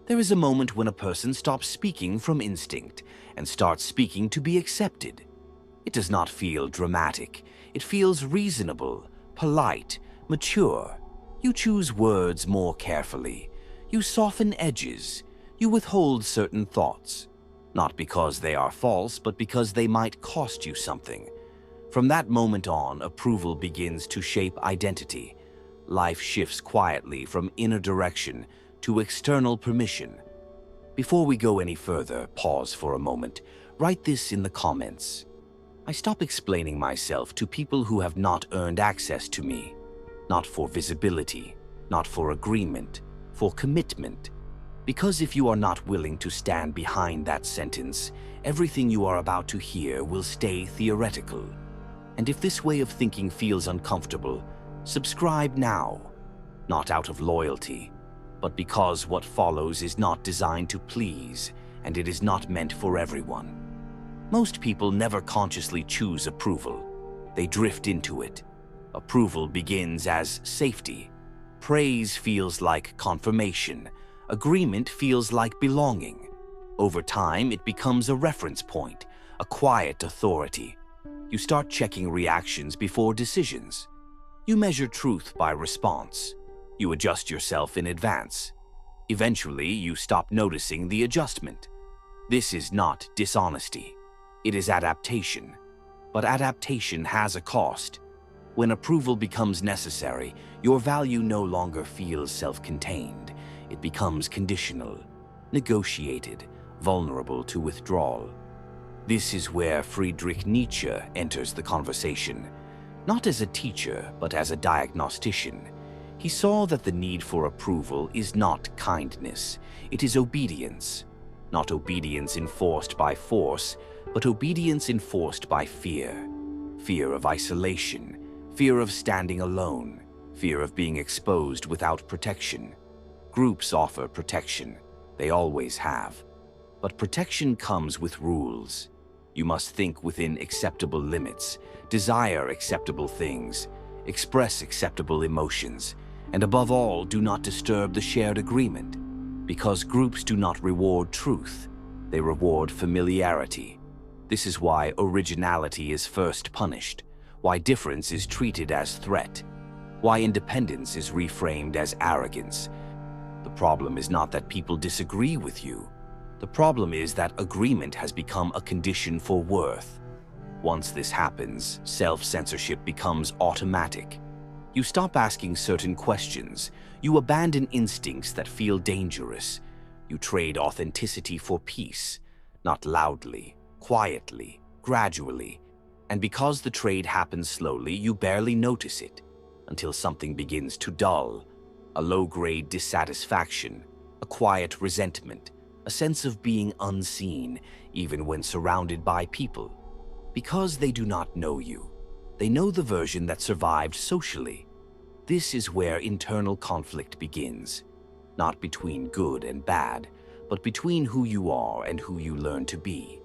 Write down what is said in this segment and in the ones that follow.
There is a moment when a person stops speaking from instinct and starts speaking to be accepted. It does not feel dramatic. It feels reasonable, polite, mature. You choose words more carefully. You soften edges. You withhold certain thoughts. Not because they are false, but because they might cost you something. From that moment on, approval begins to shape identity. Life shifts quietly from inner direction to external permission. Before we go any further, pause for a moment. Write this in the comments. I stop explaining myself to people who have not earned access to me. Not for visibility, not for agreement, for commitment. Because if you are not willing to stand behind that sentence, everything you are about to hear will stay theoretical. And if this way of thinking feels uncomfortable, subscribe now. Not out of loyalty, but because what follows is not designed to please, and it is not meant for everyone. Most people never consciously choose approval. They drift into it. Approval begins as safety. Praise feels like confirmation. Agreement feels like belonging. Over time, it becomes a reference point, a quiet authority. You start checking reactions before decisions. You measure truth by response. You adjust yourself in advance. Eventually, you stop noticing the adjustment. This is not dishonesty. It is adaptation. But adaptation has a cost. When approval becomes necessary, your value no longer feels self-contained. It becomes conditional, negotiated, vulnerable to withdrawal. This is where Friedrich Nietzsche enters the conversation. Not as a teacher, but as a diagnostician. He saw that the need for approval is not kindness, it is obedience. Not obedience enforced by force, but obedience enforced by fear. Fear of isolation, fear of standing alone, fear of being exposed without protection. Groups offer protection, they always have. But protection comes with rules. You must think within acceptable limits, desire acceptable things, express acceptable emotions, and above all, do not disturb the shared agreement. Because groups do not reward truth, they reward familiarity. This is why originality is first punished, why difference is treated as threat, why independence is reframed as arrogance. The problem is not that people disagree with you. The problem is that agreement has become a condition for worth. Once this happens, self-censorship becomes automatic. You stop asking certain questions. You abandon instincts that feel dangerous. You trade authenticity for peace, not loudly, quietly, gradually. And because the trade happens slowly, you barely notice it, until something begins to dull. A low-grade dissatisfaction, a quiet resentment, a sense of being unseen, even when surrounded by people. Because they do not know you. They know the version that survived socially. This is where internal conflict begins. Not between good and bad, but between who you are and who you learn to be.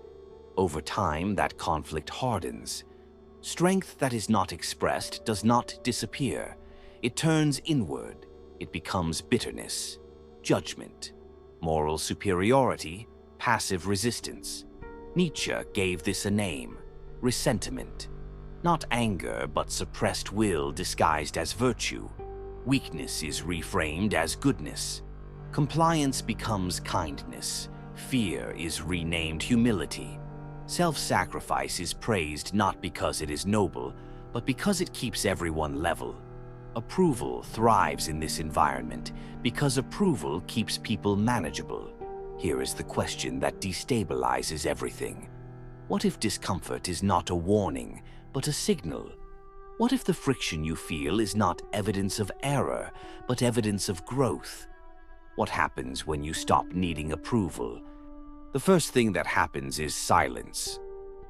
Over time, that conflict hardens. Strength that is not expressed does not disappear. It turns inward. It becomes bitterness, judgment, moral superiority, passive resistance. Nietzsche gave this a name, resentment. Not anger, but suppressed will disguised as virtue. Weakness is reframed as goodness. Compliance becomes kindness. Fear is renamed humility. Self-sacrifice is praised not because it is noble, but because it keeps everyone level. Approval thrives in this environment because approval keeps people manageable. Here is the question that destabilizes everything. What if discomfort is not a warning, but a signal? What if the friction you feel is not evidence of error, but evidence of growth? What happens when you stop needing approval? The first thing that happens is silence.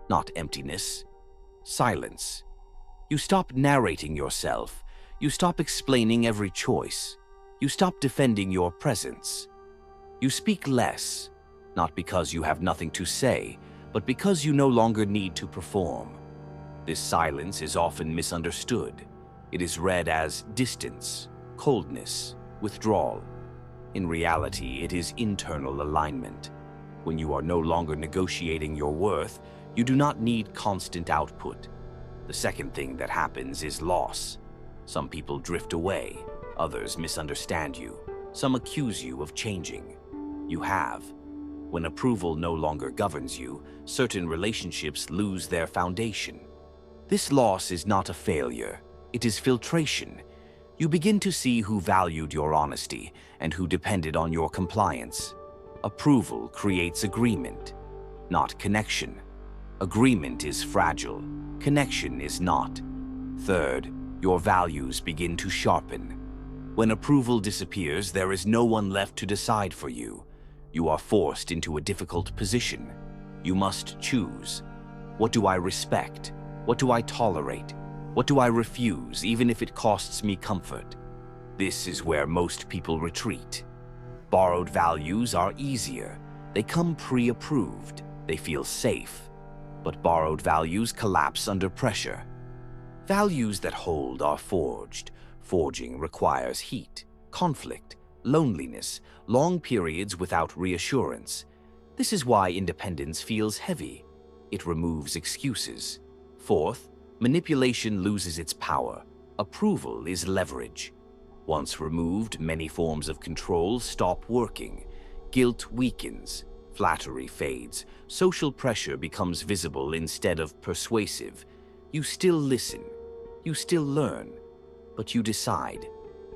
Not emptiness. Silence. You stop narrating yourself. You stop explaining every choice. You stop defending your presence. You speak less, not because you have nothing to say, but because you no longer need to perform. This silence is often misunderstood. It is read as distance, coldness, withdrawal. In reality, it is internal alignment. When you are no longer negotiating your worth, you do not need constant output. The second thing that happens is loss. Some people drift away, others misunderstand you, some accuse you of changing. You have. When approval no longer governs you, certain relationships lose their foundation. This loss is not a failure, it is filtration. You begin to see who valued your honesty and who depended on your compliance. Approval creates agreement, not connection. Agreement is fragile, connection is not. Third, your values begin to sharpen. When approval disappears, there is no one left to decide for you. You are forced into a difficult position. You must choose. What do I respect? What do I tolerate? What do I refuse, even if it costs me comfort? This is where most people retreat. Borrowed values are easier. They come pre-approved. They feel safe. But borrowed values collapse under pressure. Values that hold are forged. Forging requires heat, conflict, loneliness, long periods without reassurance. This is why independence feels heavy. It removes excuses. Fourth, manipulation loses its power. Approval is leverage. Once removed, many forms of control stop working. Guilt weakens, flattery fades, social pressure becomes visible instead of persuasive. You still listen, you still learn, but you decide.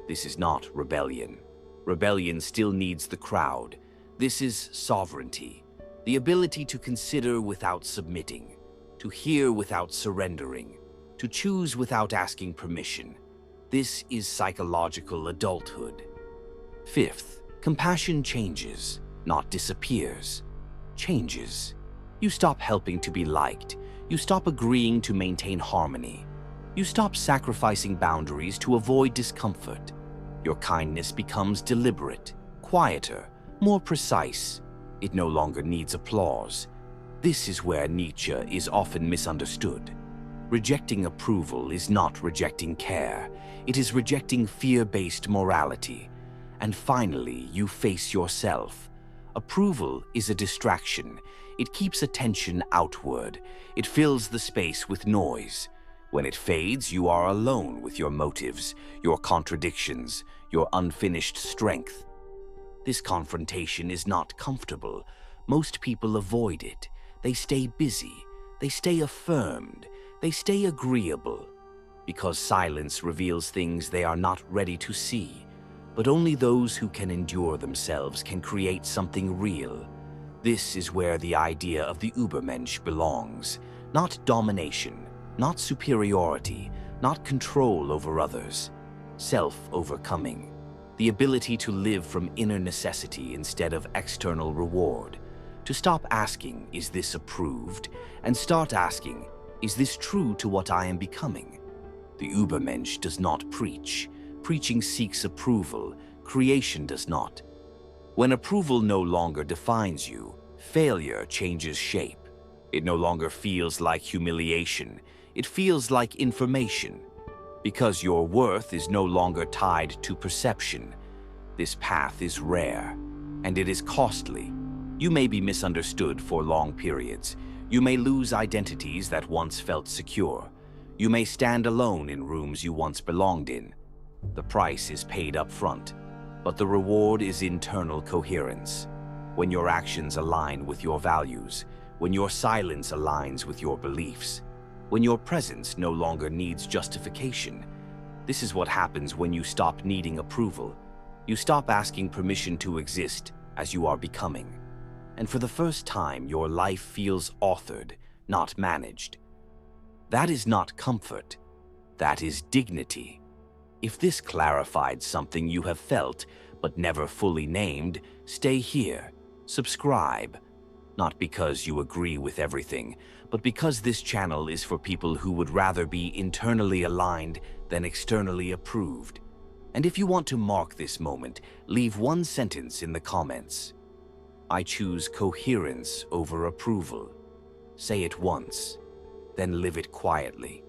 This is not rebellion. Rebellion still needs the crowd. This is sovereignty, the ability to consider without submitting, to hear without surrendering, to choose without asking permission. This is psychological adulthood. Fifth, compassion changes, not disappears. Changes. You stop helping to be liked. You stop agreeing to maintain harmony. You stop sacrificing boundaries to avoid discomfort. Your kindness becomes deliberate, quieter, more precise. It no longer needs applause. This is where Nietzsche is often misunderstood. Rejecting approval is not rejecting care. It is rejecting fear-based morality. And finally, you face yourself. Approval is a distraction. It keeps attention outward. It fills the space with noise. When it fades, you are alone with your motives, your contradictions, your unfinished strength. This confrontation is not comfortable. Most people avoid it. They stay busy. They stay affirmed. They stay agreeable. Because silence reveals things they are not ready to see. But only those who can endure themselves can create something real. This is where the idea of the Übermensch belongs. Not domination, not superiority, not control over others. Self-overcoming. The ability to live from inner necessity instead of external reward. To stop asking, is this approved? And start asking, is this true to what I am becoming? The Übermensch does not preach. Preaching seeks approval. Creation does not. When approval no longer defines you, failure changes shape. It no longer feels like humiliation. It feels like information. Because your worth is no longer tied to perception. This path is rare, and it is costly. You may be misunderstood for long periods. You may lose identities that once felt secure. You may stand alone in rooms you once belonged in. The price is paid up front, but the reward is internal coherence. When your actions align with your values, when your silence aligns with your beliefs, when your presence no longer needs justification. This is what happens when you stop needing approval. You stop asking permission to exist as you are becoming. And for the first time, your life feels authored, not managed. That is not comfort. That is dignity. If this clarified something you have felt but never fully named, stay here. Subscribe. Not because you agree with everything, but because this channel is for people who would rather be internally aligned than externally approved. And if you want to mark this moment, leave one sentence in the comments. I choose coherence over approval. Say it once, then live it quietly.